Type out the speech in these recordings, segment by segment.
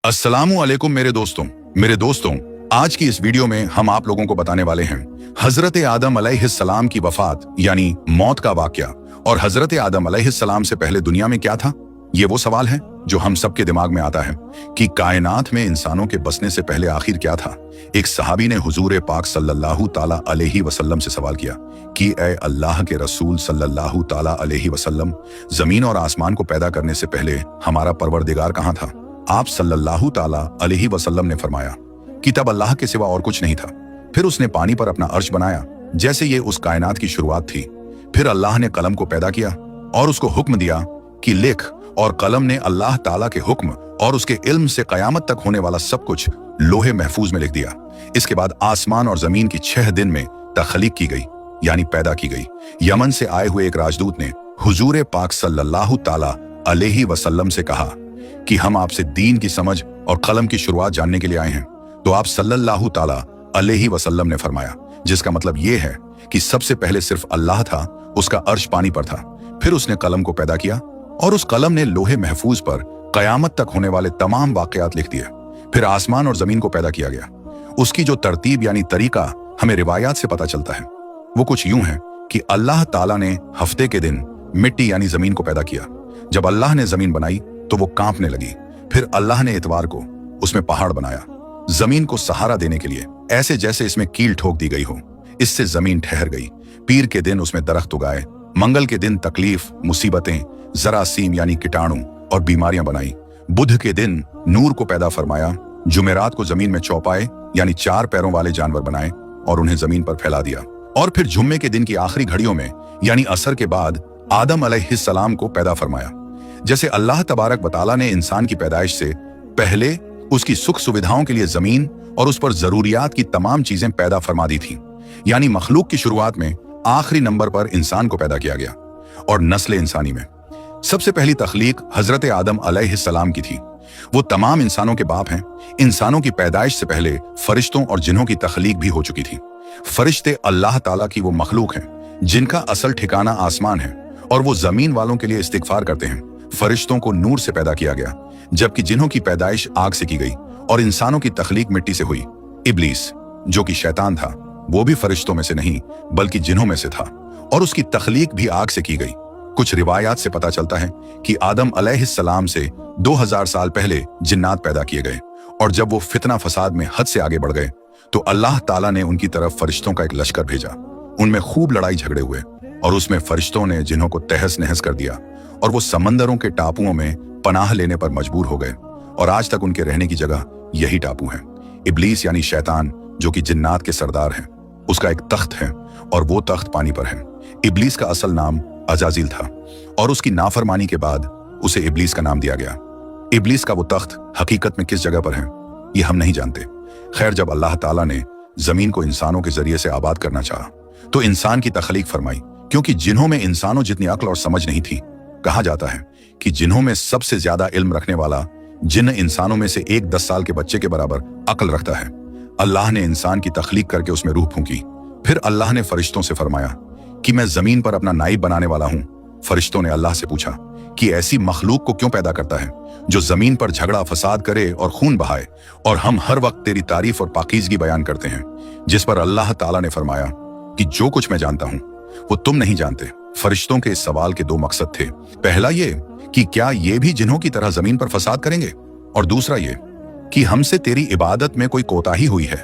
अस्सलामु अलैकुम मेरे दोस्तों, आज की इस वीडियो में हम आप लोगों को बताने वाले हैं हजरत आदम अलैहिस्सलाम की वफात यानी मौत का वाकया। और हजरत आदम अलैहिस्सलाम से पहले दुनिया में क्या था? ये वो सवाल है जो हम सबके दिमाग में आता है कि कायनात में इंसानों के बसने से पहले आखिर क्या था। एक सहाबी ने हुजूर पाक सल्लल्लाहु ताला अलैहि वसल्लम से सवाल किया कि ए अल्लाह के रसूल सल्लल्लाहु ताला अलैहि वसल्लम, जमीन और आसमान को पैदा करने से पहले हमारा परवरदिगार कहाँ था? आप सल्लल्लाहु ताला अलैहि वसल्लम ने फरमाया कि तब अल्लाह के सिवा और कुछ नहीं था। फिर उसने पानी पर अपना अर्श बनाया जैसे ये उस कायनात की शुरुआत थी। फिर अल्लाह ने कलम को पैदा किया और उसको हुक्म दिया कि लिख, और कलम ने अल्लाह ताला के हुक्म और उसके इल्म से कयामत तक होने वाला सब कुछ लोहे महफूज में लिख दिया। इसके बाद आसमान और जमीन की 6 दिन में तख्लीक की गई यानी पैदा की गई। यमन से आए हुए एक राजदूत ने हुजूर पाक सल्लल्लाहु ताला अलैहि वसल्लम से कहा कि हम आपसे दीन की समझ और कलम की शुरुआत जानने के लिए आए हैं। तो आप सल्लल्लाहु ताला अलैहि वसल्लम ने फरमाया, जिसका मतलब ये है कि सबसे पहले सिर्फ अल्लाह था, उसका अर्श पानी पर था। फिर उसने कलम को पैदा किया और उस कलम ने लोहे महफूज पर कयामत तक होने वाले तमाम वाकयात लिख दिए। फिर आसमान और जमीन को पैदा किया गया। उसकी जो तरतीब यानी तरीका हमें रिवायात से पता चलता है वो कुछ यूं है कि अल्लाह ताला ने हफ्ते के दिन मिट्टी यानी जमीन को पैदा किया। जब अल्लाह ने जमीन बनाई तो वो कांपने लगी। फिर अल्लाह ने इतवार को उसमें पहाड़ बनाया जमीन को सहारा देने के लिए, ऐसे जैसे इसमें कील ठोक दी गई हो। इससे जमीन ठहर गई। पीर के दिन उसमें दरख्त उगाए। मंगल के दिन तकलीफ, मुसीबतें, जरासीम यानी कीटाणु और बीमारियां बनाई। बुध के दिन नूर को पैदा फरमाया। जुमेरात को जमीन में चौपाए यानी 4 पैरों वाले जानवर बनाए और उन्हें जमीन पर फैला दिया। और फिर जुम्मे के दिन की आखिरी घड़ियों में यानी असर के बाद आदम अलैहिस्सलाम को पैदा फरमाया। जैसे अल्लाह तबारक व तआला ने इंसान की पैदाइश से पहले उसकी सुख सुविधाओं के लिए जमीन और उस पर जरूरियात की तमाम चीजें पैदा फरमा दी थी, यानी मखलूक की शुरुआत में आखिरी नंबर पर इंसान को पैदा किया गया। और नस्ल इंसानी में सबसे पहली तख्लीक हजरत आदम अलैहिस्सलाम की थी। वो तमाम इंसानों के बाप हैं। इंसानों की पैदाइश से पहले फरिश्तों और जिन्हों की तख्लीक भी हो चुकी थी। फरिश्ते अल्लाह ताला की वो मखलूक हैं जिनका असल ठिकाना आसमान है और वो जमीन वालों के लिए इस्तिगफार करते हैं। फरिश्तों को नूर से पैदा किया गया, जबकि जिन्हों की पैदाइश आग से की गई। और इंसानों की तख्लीक मिट्टी से हुई। इब्लीस जो कि शैतान था वो भी फरिश्तों में से नहीं बल्कि जिन्हों में से था और उसकी तख्लीक भी आग से की गई। कुछ रिवायात से पता चलता है कि आदम अलैहिस्सलाम से 2000 साल पहले जिन्नात पैदा किए गए और जब वो फितना फसाद में हद से आगे बढ़ गए तो अल्लाह ताला ने उनकी तरफ फरिश्तों का एक लश्कर भेजा। उनमें खूब लड़ाई झगड़े हुए और उसमें फरिश्तों ने जिन्हों को तहस नहस कर दिया और वो समंदरों के टापुओं में पनाह लेने पर मजबूर हो गए और आज तक उनके रहने की जगह यही टापू है। इब्लीस यानी शैतान जो कि जिन्नात के सरदार है, उसका एक तख्त है और वो तख्त पानी पर है। इब्लीस का असल नाम अजाजिल था और उसकी नाफरमानी के बाद उसे इब्लीस का नाम दिया गया। इब्लीस का वो तख्त हकीकत में किस जगह पर है ये हम नहीं जानते। खैर, जब अल्लाह ताला ने जमीन को इंसानों के जरिए से आबाद करना चाहा तो इंसान की तख्लीक फरमाई, क्योंकि जिन्हों में इंसानों जितनी अक्ल और समझ नहीं थी। कहा जाता है कि जिन्हों में सबसे ज्यादा इल्म रखने वाला जिन इंसानों में से एक 10 साल के बच्चे के बराबर अक्ल रखता है। अल्लाह ने इंसान की तख्लीक करके उसमें रूह फूंकी। फिर अल्लाह ने फरिश्तों से फरमाया कि मैं जमीन पर अपना नाइब बनाने वाला हूं। फरिश्तों ने अल्लाह से पूछा कि ऐसी मखलूक को क्यों पैदा करता है जो जमीन पर झगड़ा फसाद करे और खून बहाए, और हम हर वक्त तेरी तारीफ और पाकीज़गी बयान करते हैं। जिस पर अल्लाह ताला ने फरमाया कि जो कुछ मैं जानता हूं वो तुम नहीं जानते। फरिश्तों के इस सवाल के 2 मकसद थे। पहला ये कि क्या ये भी जिन्हों की तरह जमीन पर फसाद करेंगे, और दूसरा ये कि हमसे तेरी इबादत में कोई कोताही हुई है।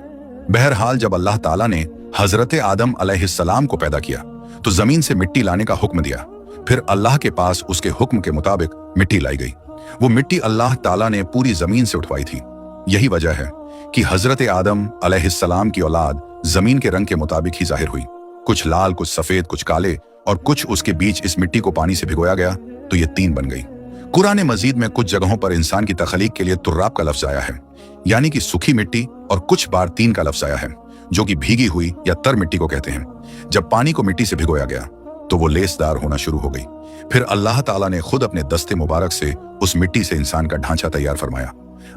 बहरहाल जब अल्लाह ताला ने हजरत आदम अलैहिस्सलाम को पैदा किया तो जमीन से मिट्टी लाने का हुक्म दिया। फिर अल्लाह के पास उसके हुक्म के मुताबिक मिट्टी लाई गई। वो मिट्टी अल्लाह ताला ने पूरी जमीन से उठवाई थी। यही वजह है कि हजरत आदम अलैहिस्सलाम की औलाद जमीन के रंग के मुताबिक ही जाहिर हुई। कुछ लाल, कुछ सफेद, कुछ काले और कुछ उसके बीच इस मिट्टी को पानी से भिगोया गया तो ये 3 बन गई। कुरान मजीद में कुछ जगहों पर इंसान की तख्लीक के लिए तुर्राब का लफ्ज आया है, यानी कि सूखी मिट्टी, और कुछ बार 3 का लफ्ज आया है जो कि भीगी हुई या तर मिट्टी को कहते हैं। जब पानी को मिट्टी से भिगोया गया तो वो लेसदार होना शुरू हो गई। फिर अल्लाह ताला ने खुद अपने दस्ते मुबारक से उस मिट्टी से इंसान का ढांचा तैयार फरमाया।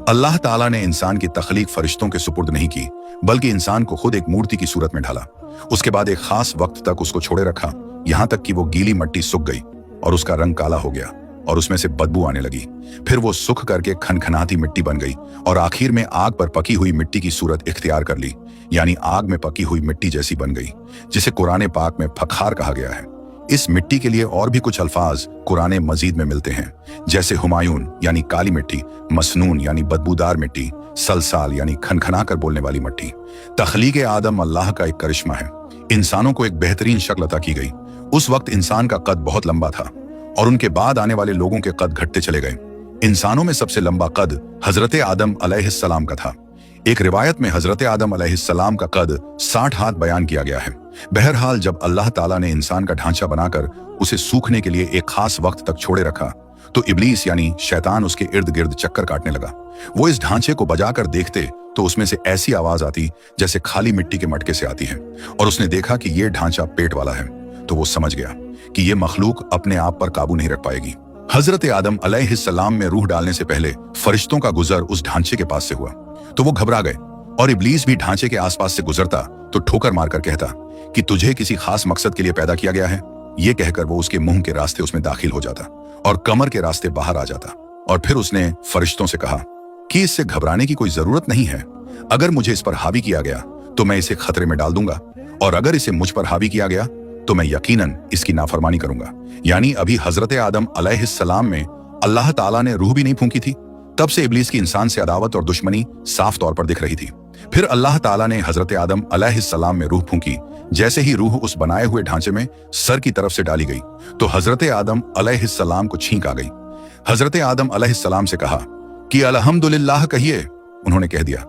अल्लाह ताला ने इंसान की तख्लीक फरिश्तों के सुपुर्द नहीं की बल्कि इंसान को खुद एक मूर्ति की सूरत में ढाला। उसके बाद एक खास वक्त तक उसको छोड़े रखा, यहाँ तक कि वो गीली मिट्टी सूख गई और उसका रंग काला हो गया। और उसमें से बदबू आने लगी। फिर वो सूख करके खनखनाती मिट्टी बन गई और आखिर में आग पर पकी हुई मिट्टी की सूरत इख्तियार कर ली, यानी आग में पकी हुई मिट्टी जैसी बन गई, जिसे कुरान पाक में फखार कहा गया है। इस मिट्टी के लिए और भी कुछ अल्फाज कुरान मजीद में मिलते हैं, जैसे हुमायून यानी काली मिट्टी, मसनून यानी बदबूदार मिट्टी, सलसाल यानी खनखना कर बोलने वाली मिट्टी। तख्लीक आदम अल्लाह का एक करिश्मा है। इंसानों को एक बेहतरीन शक्ल अता की गई। उस वक्त इंसान का कद बहुत लंबा था और उनके बाद आने वाले लोगों के कद घटते चले गए। इंसानों में सबसे लंबा कद हजरत आदम अलैहिस्सलाम का था। एक रिवायत में हजरत आदम अलैहिस्सलाम का कद 60 हाथ बयान किया गया है। बहरहाल जब अल्लाह ताला ने इंसान का ढांचा बनाकर उसे सूखने के लिए एक खास वक्त तक छोड़े रखा, तो इब्लीस यानी शैतान उसके इर्द गिर्द चक्कर काटने लगा। वो इस ढांचे को बजाकर देखते तो उसमें से ऐसी आवाज आती जैसे खाली मिट्टी के मटके से आती है, और उसने देखा कि ये ढांचा पेट वाला है, तो वो समझ गया कि ये मखलूक अपने आप पर काबू नहीं रख पाएगी। हजरत आदम अलैहिस्सलाम में रूह डालने से पहले फरिश्तों का गुजर उस ढांचे के पास से हुआ, तो वो घबरा गए, और इब्लीस भी ढांचे के आसपास से गुजरता तो ठोकर मारकर कहता कि तुझे किसी खास मकसद के लिए पैदा किया गया है। ये कहकर वो उसके मुंह के रास्ते उसमें दाखिल हो जाता और कमर के रास्ते बाहर आ जाता। और फिर उसने फरिश्तों से कहा कि इससे घबराने की कोई जरूरत नहीं है। अगर मुझे इस पर हावी किया गया तो मैं इसे खतरे में डाल दूंगा, और अगर इसे मुझ पर हावी किया गया तो मैं यकीनन इसकी नाफरमानी करूंगा। यानी अभी हजरत आदम अलैहिस्सलाम में अल्लाह ताला ने रूह भी नहीं फूंकी थी। तब से इब्लीस की इंसान से अदावत और दुश्मनी साफ तौर पर दिख रही थी। फिर अल्लाह ताला ने हजरत आदम अलैहिस्सलाम में रूह फूंकी। जैसे ही रूह उस बनाए हुए ढांचे में सर की तरफ से डाली गई तो हजरत आदम अलैहिस्सलाम को छींक आ गई। हजरत आदम अलैहिस्सलाम से कहा कि अल्हम्दुलिल्लाह कहिए। उन्होंने कह दिया।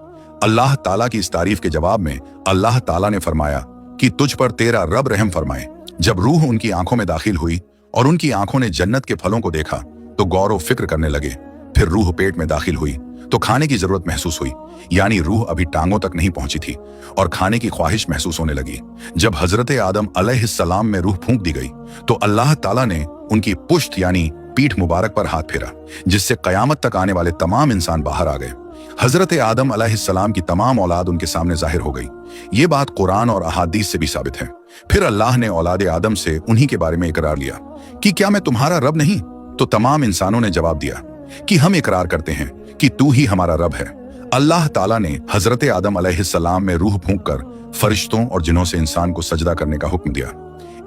अल्लाह ताला की इस तारीफ के जवाब में अल्लाह ताला ने फरमाया कि तुझ पर तेरा रब रहम फरमाए। जब रूह उनकी आंखों में दाखिल हुई और उनकी आंखों ने जन्नत के फलों को देखा तो गौर फिक्र करने लगे। फिर रूह पेट में दाखिल हुई तो खाने की जरूरत महसूस हुई, यानी रूह अभी टांगों तक नहीं पहुंची थी और खाने की ख्वाहिश महसूस होने लगी। जब हजरत आदम अलैहिस्सलाम में रूह फूंक दी गई तो अल्लाह ताला ने उनकी पुश्त यानी पीठ मुबारक पर हाथ फेरा, जिससे कयामत तक आने वाले तमाम इंसान बाहर आ गए। हजरत आदम अलैहिस्सलाम की तमाम औलाद उनके सामने जाहिर हो गई। ये बात कुरान और अहादीस से भी साबित है। फिर अल्लाह ने औलाद आदम से उन्हीं के बारे में इकरार लिया कि क्या मैं तुम्हारा रब नहीं? तो तमाम इंसानों ने जवाब दिया कि हम इकरार करते हैं कि तू ही हमारा रब है। अल्लाह ताला ने हजरत आदम अलैहिस्सलाम में रूह फूंक कर फरिश्तों और जिन्हों से इंसान को सजदा करने का हुक्म दिया।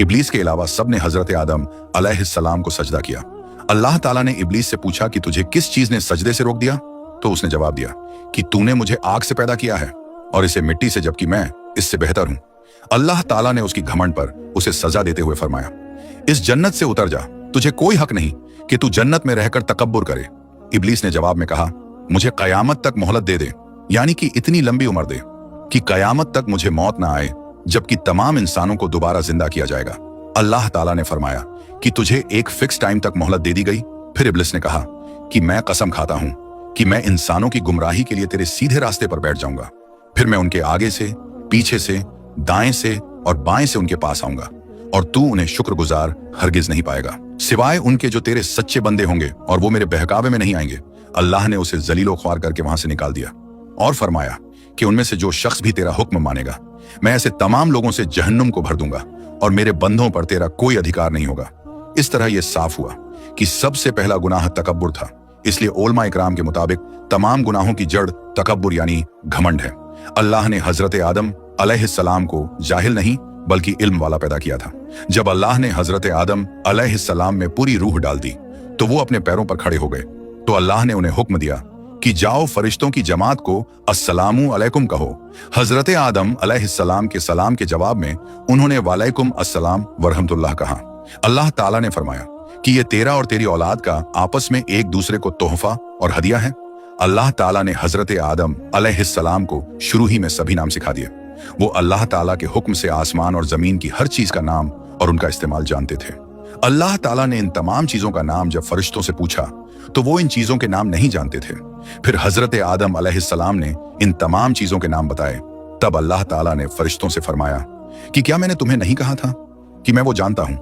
इब्लीस के अलावा सब ने हजरत आदम अलैहिस्सलाम को सजदा किया। अल्लाह ताला ने इब्लीस से पूछा कि तुझे किस चीज ने सजदे से रोक दिया? तो उसने जवाब दिया कि तूने मुझे आग से पैदा किया है और इसे मिट्टी से, जबकि मैं इससे बेहतर हूं। अल्लाह ताला ने उसकी घमंड पर उसे सजा देते हुए फरमाया, इस जन्नत से उतर जा, तुझे कोई हक नहीं कि तू जन्नत में रहकर तकब्बुर करे। इब्लीस ने जवाब में कहा, मुझे कयामत तक मोहलत दे दे, यानी कि इतनी लंबी उम्र दे कि कयामत तक मुझे मौत ना आए, जबकि तमाम इंसानों को दोबारा जिंदा किया जाएगा। अल्लाह ताला ने फरमाया कि तुझे एक फिक्स टाइम तक मोहलत दे दी गई। फिर इब्लीस ने कहा कि मैं कसम खाता हूं कि मैं इंसानों की गुमराही के लिए तेरे सीधे रास्ते पर बैठ जाऊंगा। फिर मैं उनके आगे से, पीछे से, दाएं से और बाएं से उनके पास आऊंगा, और तू उन्हें शुक्रगुजार हरगिज नहीं पाएगा, सिवाय उनके जो तेरे सच्चे बंदे होंगे, और वो मेरे बहकावे में नहीं आएंगे। अल्लाह ने उसे जलीलो ख्वार करके वहां से निकाल दिया और फरमाया कि उनमें से जो शख्स भी तेरा हुक्म मानेगा, मैं ऐसे तमाम लोगों से जहन्नुम को भर दूंगा और मेरे बंदों पर तेरा कोई अधिकार नहीं होगा। इस तरह यह साफ हुआ कि सबसे पहला गुनाह तकब्बुर था। इसलिए उलमा इकराम के मुताबिक तमाम गुनाहों की जड़ तकब्बुर यानी घमंड है। अल्लाह ने हजरत आदम अलैहिस्सलाम को जाहिल नहीं बल्कि इल्म वाला पैदा किया था। जब अल्लाह ने हजरत आदम अलैहिस्सलाम में पूरी रूह डाल दी तो वो अपने पैरों पर खड़े हो गए। तो अल्लाह ने उन्हें हुक्म दिया कि जाओ फरिश्तों की जमात को अस्सलामु अलैकुम कहो। हजरत आदम अलैहिस्सलाम के सलाम के जवाब में उन्होंने वालेकुम अस्सलाम वरहमतुल्लाह कहा। अल्लाह ताला ने फरमाया कि ये तेरा और तेरी औलाद का आपस में एक दूसरे को तोहफा और हदिया है। अल्लाह ताला ने हजरत आदम अलैहिस्सलाम को शुरू ही में सभी नाम सिखा दिए। वो अल्लाह ताला के हुक्म से आसमान और जमीन की हर चीज का नाम और उनका इस्तेमाल जानते थे। अल्लाह ताला ने इन तमाम चीजों का नाम जब फरिश्तों से पूछा तो वो इन चीजों के नाम नहीं जानते थे। फिर हजरत आदम अलैहिस्सलाम ने इन तमाम चीजों के नाम बताए। तब अल्लाह ताला ने फरिश्तों से फरमाया कि क्या मैंने तुम्हें नहीं कहा था कि मैं वो जानता हूं